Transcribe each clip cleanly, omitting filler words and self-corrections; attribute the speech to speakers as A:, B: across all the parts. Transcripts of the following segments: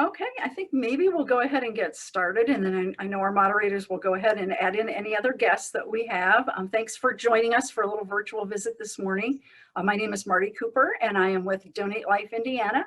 A: Okay, I think maybe we'll go ahead and get started, and then I know our moderators will go ahead and add in any other guests that we have. Thanks for joining us for a little virtual visit this morning. My name is Marty Cooper, and I am with Donate Life Indiana.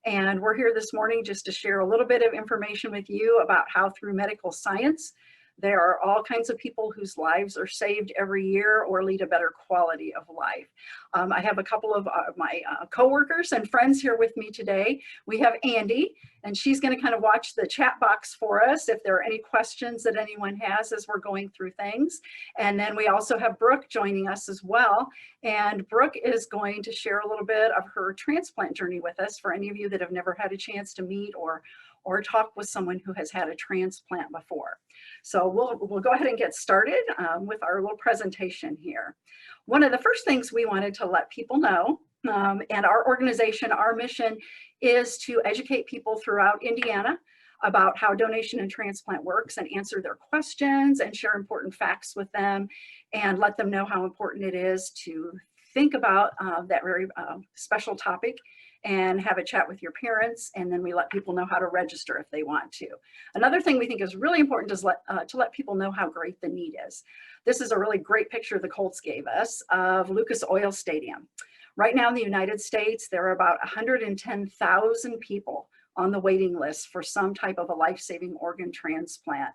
A: And we're here this morning just to share a little bit of information with you about how through medical science, there are all kinds of people whose lives are saved every year or lead a better quality of life. I have a couple of my coworkers and friends here with me today. We have Andy, and she's going to kind of watch the chat box for us if there are any questions that anyone has as we're going through things. And then we also have Brooke joining us as well. And Brooke is going to share a little bit of her transplant journey with us for any of you that have never had a chance to meet or talk with someone who has had a transplant before. So we'll go ahead and get started with our little presentation here. One of the first things we wanted to let people know, and our organization, our mission is to educate people throughout Indiana about how donation and transplant works and answer their questions and share important facts with them and let them know how important it is to think about that very special topic and have a chat with your parents, and then we let people know how to register if they want to. Another thing we think is really important is to let people know how great the need is. This is a really great picture the Colts gave us of Lucas Oil Stadium. Right now in the United States, there are about 110,000 people on the waiting list for some type of a life-saving organ transplant.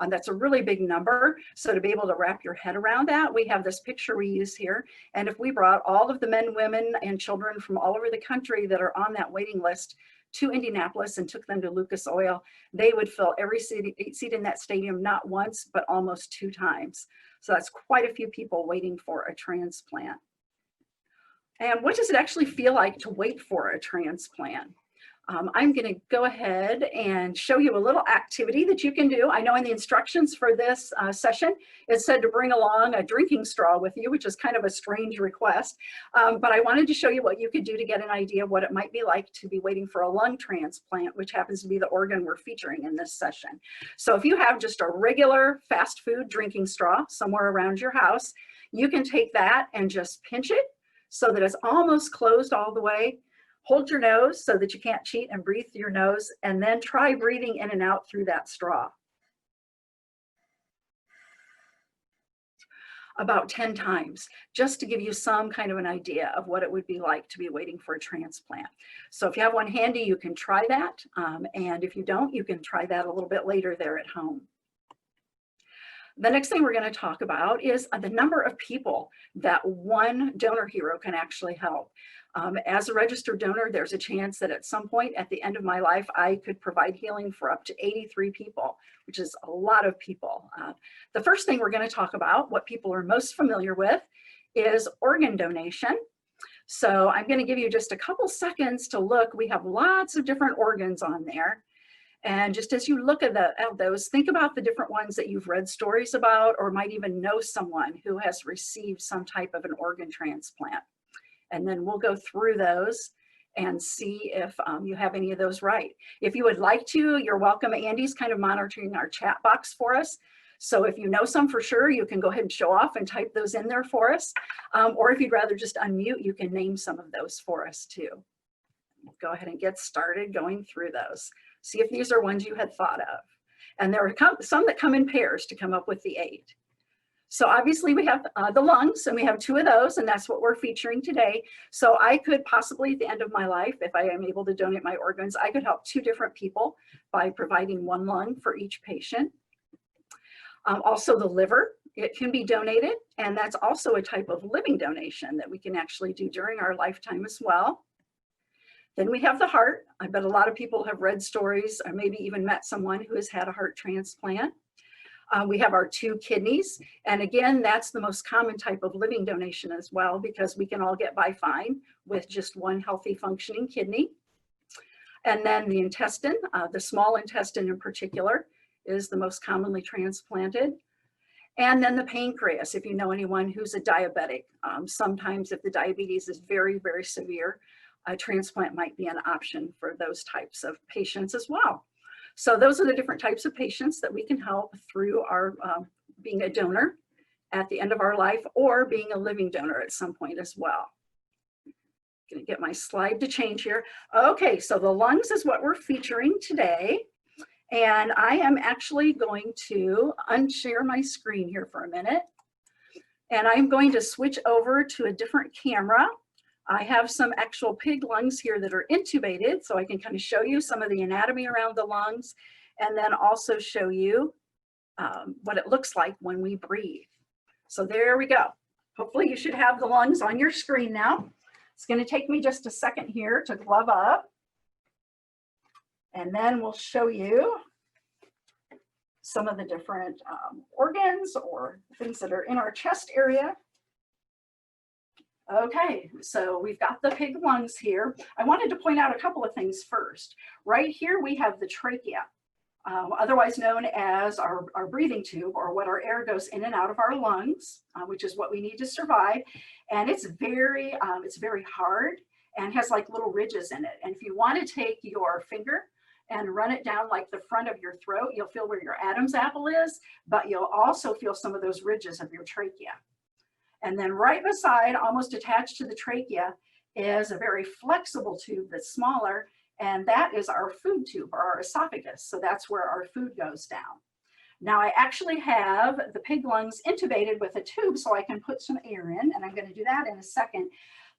A: That's a really big number. So to be able to wrap your head around that, we have this picture we use here. And if we brought all of the men, women, and children from all over the country that are on that waiting list to Indianapolis and took them to Lucas Oil, they would fill every seat in that stadium, not once, but almost 2 times. So that's quite a few people waiting for a transplant. And what does it actually feel like to wait for a transplant? I'm going to go ahead and show you a little activity that you can do. I know in the instructions for this session, it said to bring along a drinking straw with you, which is kind of a strange request. But I wanted to show you what you could do to get an idea of what it might be like to be waiting for a lung transplant, which happens to be the organ we're featuring in this session. So if you have just a regular fast food drinking straw somewhere around your house, you can take that and just pinch it so that it's almost closed all the way. Hold your nose so that you can't cheat and breathe through your nose, and then try breathing in and out through that straw. About 10 times, just to give you some kind of an idea of what it would be like to be waiting for a transplant. So if you have one handy, you can try that. And if you don't, you can try that a little bit later there at home. The next thing we're going to talk about is the number of people that one donor hero can actually help. As a registered donor, there's a chance that at some point at the end of my life, I could provide healing for up to 83 people, which is a lot of people. The first thing we're going to talk about, what people are most familiar with, is organ donation. So I'm going to give you just a couple seconds to look. We have lots of different organs on there. And just as you look at those, think about the different ones that you've read stories about or might even know someone who has received some type of an organ transplant. And then we'll go through those and see if you have any of those right. If you would like to, you're welcome. Andy's kind of monitoring our chat box for us. So if you know some for sure, you can go ahead and show off and type those in there for us. Or if you'd rather just unmute, you can name some of those for us too. We'll go ahead and get started going through those. See if these are ones you had thought of. And there are some that come in pairs to come up with the 8. So obviously we have the lungs, and we have 2 of those, and that's what we're featuring today. So I could possibly at the end of my life, if I am able to donate my organs, I could help 2 different people by providing 1 lung for each patient. Also the liver, it can be donated, and that's also a type of living donation that we can actually do during our lifetime as well. Then we have the heart. I bet a lot of people have read stories or maybe even met someone who has had a heart transplant. We have our 2 kidneys. And again, that's the most common type of living donation as well, because we can all get by fine with just 1 healthy functioning kidney. And then the intestine, the small intestine in particular, is the most commonly transplanted. And then the pancreas, if you know anyone who's a diabetic. Sometimes if the diabetes is very, very severe, a transplant might be an option for those types of patients as well. So those are the different types of patients that we can help through our being a donor at the end of our life or being a living donor at some point as well. Gonna get my slide to change here. Okay, so the lungs is what we're featuring today. And I am actually going to unshare my screen here for a minute. And I'm going to switch over to a different camera. I have some actual pig lungs here that are intubated, so I can kind of show you some of the anatomy around the lungs, and then also show you what it looks like when we breathe. So there we go. Hopefully you should have the lungs on your screen now. It's going to take me just a second here to glove up, and then we'll show you some of the different organs or things that are in our chest area. Okay, so we've got the pig lungs here. I wanted to point out a couple of things first. Right here we have the trachea, otherwise known as our breathing tube, or what our air goes in and out of our lungs, which is what we need to survive. And it's very hard and has like little ridges in it. And if you want to take your finger and run it down like the front of your throat, you'll feel where your Adam's apple is, but you'll also feel some of those ridges of your trachea. And then right beside, almost attached to the trachea, is a very flexible tube that's smaller, and that is our food tube, or our esophagus. So that's where our food goes down. Now I actually have the pig lungs intubated with a tube so I can put some air in, and I'm going to do that in a second.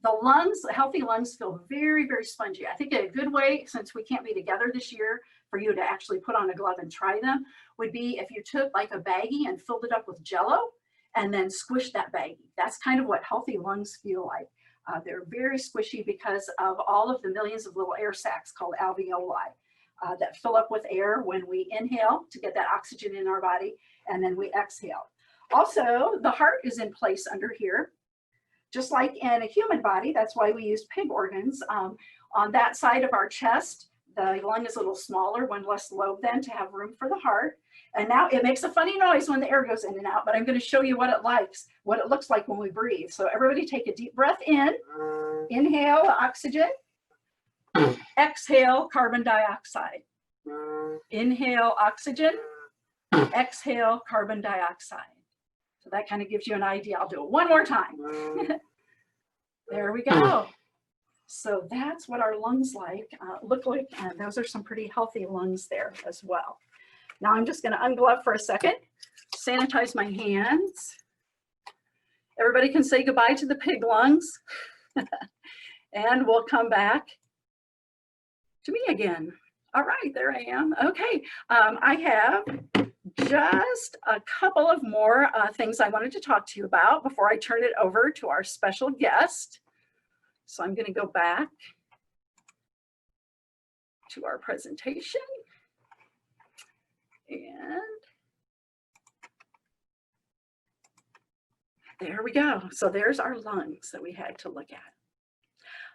A: The lungs, healthy lungs, feel very, very spongy. I think a good way, since we can't be together this year, for you to actually put on a glove and try them would be if you took like a baggie and filled it up with Jell-O and then squished that baggie. That's kind of what healthy lungs feel like. They're very squishy because of all of the millions of little air sacs called alveoli that fill up with air when we inhale to get that oxygen in our body, and then we exhale. Also, the heart is in place under here. Just like in a human body, that's why we use pig organs. On that side of our chest, the lung is a little smaller, one less lobe then to have room for the heart. And now it makes a funny noise when the air goes in and out, but I'm going to show you what it looks like when we breathe. So everybody take a deep breath in, inhale oxygen, exhale carbon dioxide. Inhale oxygen, exhale carbon dioxide. So that kind of gives you an idea. I'll do it one more time. There we go. So that's what our lungs look like. And those are some pretty healthy lungs there as well. Now I'm just going to unglove for a second, sanitize my hands. Everybody can say goodbye to the pig lungs. And we'll come back to me again. All right, there I am. Okay, I have just a couple of more things I wanted to talk to you about before I turn it over to our special guest. So I'm going to go back to our presentation. And there we go. So there's our lungs that we had to look at.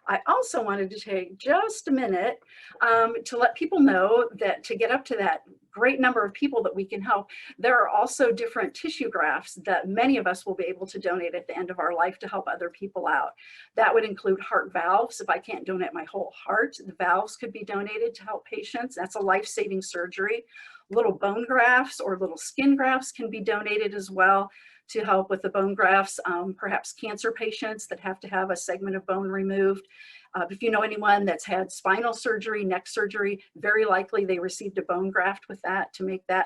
A: I also wanted to take just a minute to let people know that to get up to that great number of people that we can help, there are also different tissue grafts that many of us will be able to donate at the end of our life to help other people out. That would include heart valves. If I can't donate my whole heart, the valves could be donated to help patients. That's a life-saving surgery. Little bone grafts or little skin grafts can be donated as well to help with the bone grafts, perhaps cancer patients that have to have a segment of bone removed. If you know anyone that's had spinal surgery, neck surgery, very likely they received a bone graft with that to make that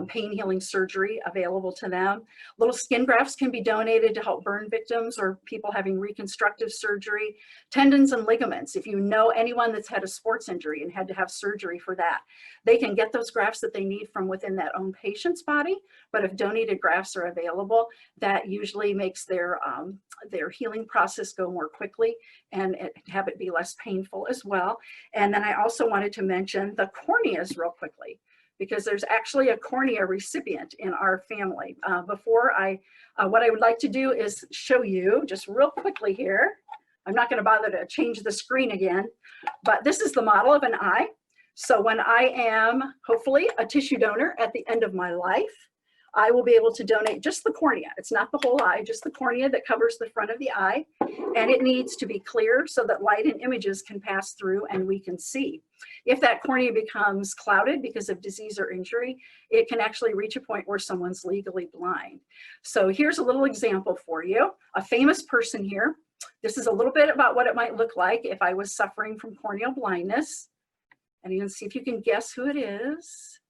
A: pain healing surgery available to them. Little skin grafts can be donated to help burn victims or people having reconstructive surgery. Tendons and ligaments, if you know anyone that's had a sports injury and had to have surgery for that, they can get those grafts that they need from within that own patient's body. But if donated grafts are available, that usually makes their healing process go more quickly and have it be less painful as well. And then I also wanted to mention the corneas real quickly, because there's actually a cornea recipient in our family. What I would like to do is show you just real quickly here. I'm not gonna bother to change the screen again, but this is the model of an eye. So when I am hopefully a tissue donor at the end of my life, I will be able to donate just the cornea. It's not the whole eye, just the cornea that covers the front of the eye. And it needs to be clear so that light and images can pass through and we can see. If that cornea becomes clouded because of disease or injury, it can actually reach a point where someone's legally blind. So here's a little example for you. A famous person here This is a little bit about what it might look like if I was suffering from corneal blindness. And you can see if you can guess who it is.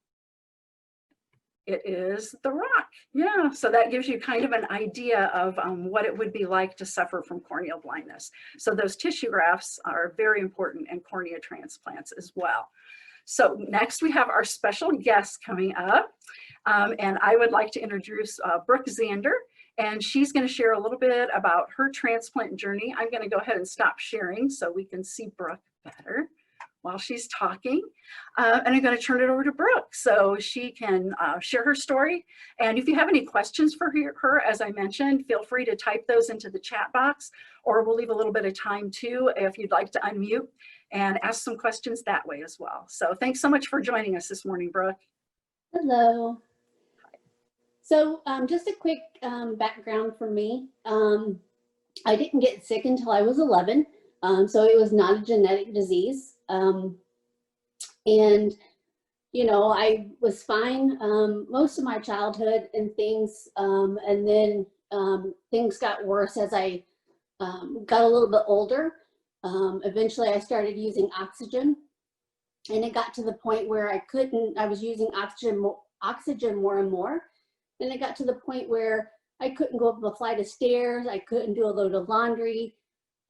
A: It is the rock. Yeah, so that gives you kind of an idea of what it would be like to suffer from corneal blindness. So those tissue grafts are very important in cornea transplants as well. So next we have our special guest coming up. And I would like to introduce Brooke Zander. And she's going to share a little bit about her transplant journey. I'm going to go ahead and stop sharing so we can see Brooke better while she's talking. And I'm going to turn it over to Brooke so she can share her story. And if you have any questions for her, as I mentioned, feel free to type those into the chat box, or we'll leave a little bit of time too if you'd like to unmute and ask some questions that way as well. So thanks so much for joining us this morning, Brooke.
B: Hello. So just a quick background for me. I didn't get sick until I was 11, so it was not a genetic disease. And, you know, I was fine most of my childhood and things, and then things got worse as I got a little bit older. Eventually I started using oxygen, and it got to the point where I was using oxygen more and more. And it got to the point where I couldn't go up a flight of stairs. I couldn't do a load of laundry.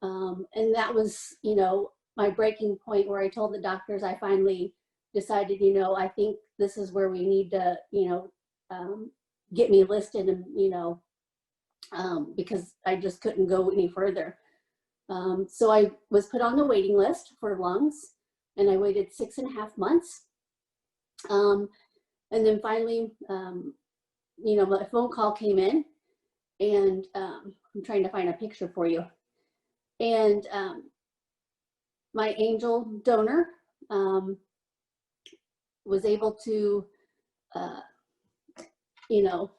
B: And that was, you know, my breaking point where I told the doctors, I finally decided, you know, I think this is where we need to, you know, get me listed, and, you know, because I just couldn't go any further. So I was put on the waiting list for lungs, and I waited 6.5 months. And then finally, you know, my phone call came in, and I'm trying to find a picture for you. And my angel donor was able to, you know,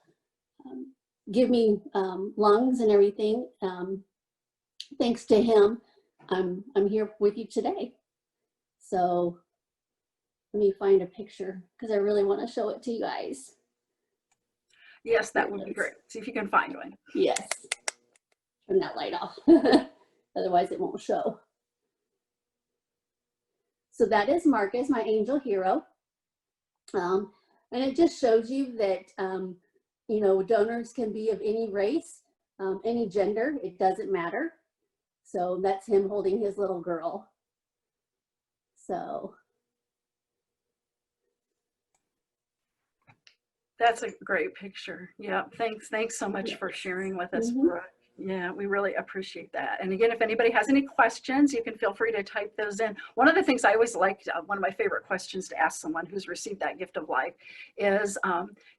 B: give me lungs and everything. Thanks to him, I'm here with you today. So let me find a picture because I really want to show it to you guys.
A: Yes, that would be great. See if you can find one.
B: Yes. Turn that light off. Otherwise it won't show. So that is Marcus, my angel hero. And it just shows you that, you know, donors can be of any race, any gender, it doesn't matter. So that's him holding his little girl. So.
A: That's a great picture. Yeah, thanks so much for sharing with us, Brooke. Yeah, we really appreciate that. And again, if anybody has any questions, you can feel free to type those in. One of the things I always liked, one of my favorite questions to ask someone who's received that gift of life is,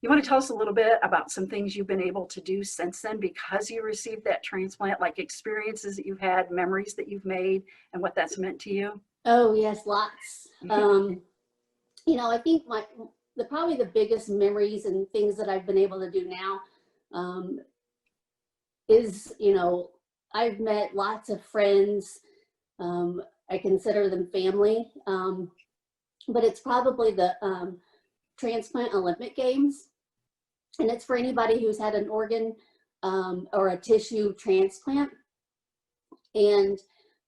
A: you want to tell us a little bit about some things you've been able to do since then because you received that transplant, like experiences that you've had, memories that you've made, and what that's meant to you?
B: Oh, yes, lots. You know, I think probably the biggest memories and things that I've been able to do now is, you know, I've met lots of friends. I consider them family, but it's probably the Transplant Olympic Games. And it's for anybody who's had an organ or a tissue transplant. And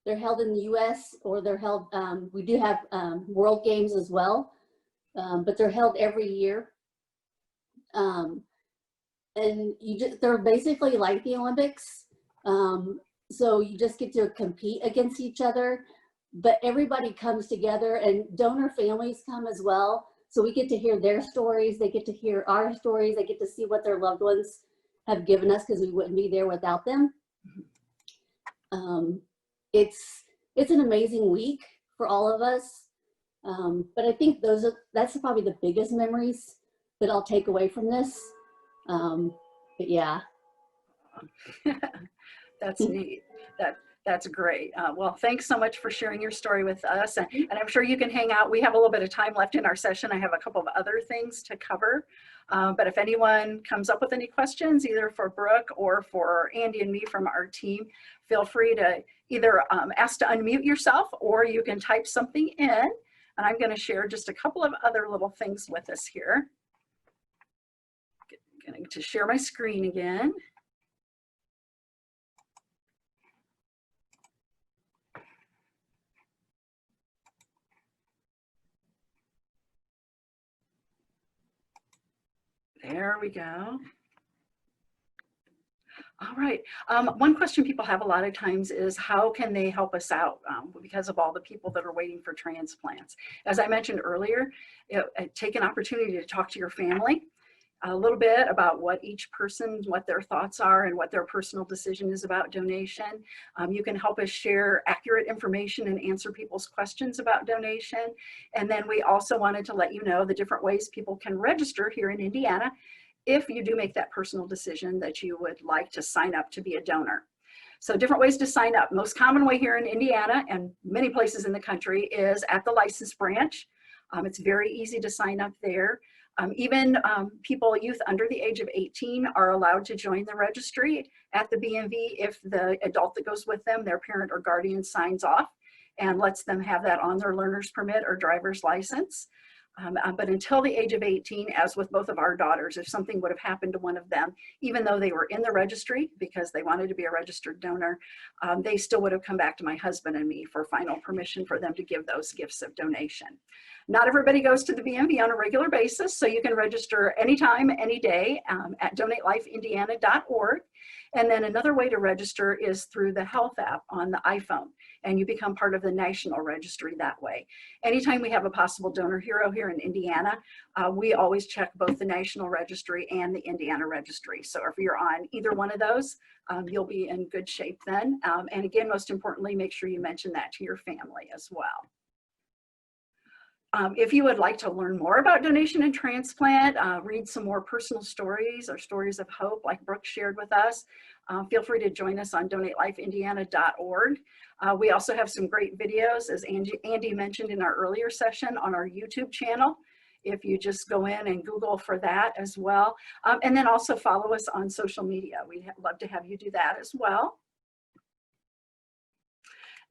B: they're held in the US, or they're held, we do have World Games as well. But they're held every year. And they're basically like the Olympics. So you just get to compete against each other, but everybody comes together, and donor families come as well. So we get to hear their stories. They get to hear our stories. They get to see what their loved ones have given us, because we wouldn't be there without them. It's an amazing week for all of us. But I think that's probably the biggest memories that I'll take away from this. But yeah.
A: That's neat. That's great. Well, thanks so much for sharing your story with us. And I'm sure you can hang out. We have a little bit of time left in our session. I have a couple of other things to cover. But if anyone comes up with any questions, either for Brooke or for Andy and me from our team, feel free to either ask to unmute yourself, or you can type something in. And I'm going to share just a couple of other little things with us here. Getting to share my screen again. There we go. All right. One question people have a lot of times is how can they help us out because of all the people that are waiting for transplants? As I mentioned earlier, take an opportunity to talk to your family a little bit about what each person, what their thoughts are and what their personal decision is about donation. You can help us share accurate information and answer people's questions about donation. And then we also wanted to let you know the different ways people can register here in Indiana if you do make that personal decision that you would like to sign up to be a donor. So different ways to sign up. Most common way here in Indiana and many places in the country is at the license branch. It's very easy to sign up there. Even people, youth under the age of 18 are allowed to join the registry at the BMV if the adult that goes with them, their parent or guardian, signs off and lets them have that on their learner's permit or driver's license. But until the age of 18, as with both of our daughters, if something would have happened to one of them, even though they were in the registry because they wanted to be a registered donor, they still would have come back to my husband and me for final permission for them to give those gifts of donation. Not everybody goes to the BMV on a regular basis, so you can register anytime, any day at donatelifeindiana.org. And then another way to register is through the health app on the iPhone, and you become part of the national registry that way. Anytime we have a possible donor hero here in Indiana, we always check both the national registry and the Indiana registry. So if you're on either one of those, you'll be in good shape then. And again, most importantly, make sure you mention that to your family as well. If you would like to learn more about donation and transplant, read some more personal stories or stories of hope like Brooke shared with us, feel free to join us on donatelifeindiana.org. We also have some great videos, as Andy mentioned in our earlier session, on our YouTube channel. If you just go in and Google for that as well. And then also follow us on social media. We'd love to have you do that as well.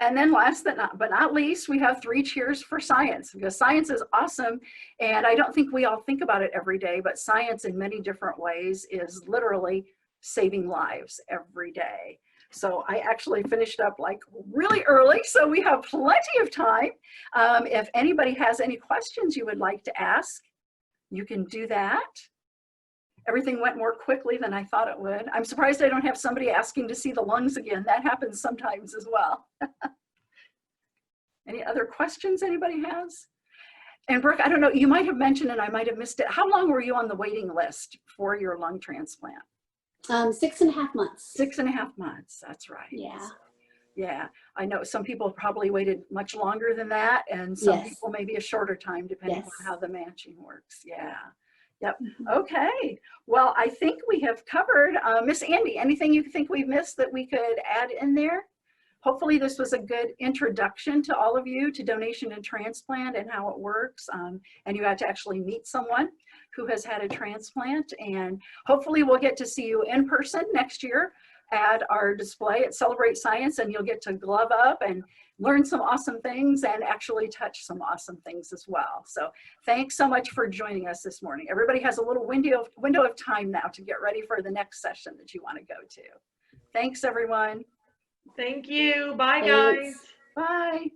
A: And then last but not least, we have 3 cheers for science, because science is awesome. And I don't think we all think about it every day, but science in many different ways is literally saving lives every day. So I actually finished up like really early, so we have plenty of time. If anybody has any questions you would like to ask, you can do that. Everything went more quickly than I thought it would. I'm surprised I don't have somebody asking to see the lungs again. That happens sometimes as well. Any other questions anybody has? And Brooke, I don't know, you might have mentioned and I might have missed it. How long were you on the waiting list for your lung transplant?
B: 6.5 months.
A: 6.5 months, that's right.
B: Yeah.
A: Yeah, I know some people probably waited much longer than that, and some people maybe a shorter time depending on how the matching works. Yeah. Yep. Okay. Well, I think we have covered. Miss Andy, anything you think we've missed that we could add in there? Hopefully this was a good introduction to all of you to donation and transplant and how it works. And you got to actually meet someone who has had a transplant, and hopefully we'll get to see you in person next year at our display at Celebrate Science, and you'll get to glove up and learn some awesome things and actually touch some awesome things as well. So thanks so much for joining us this morning. Everybody has a little window of time now to get ready for the next session that you want to go to. Thanks, everyone.
C: Thank you. Bye, guys.
A: Bye.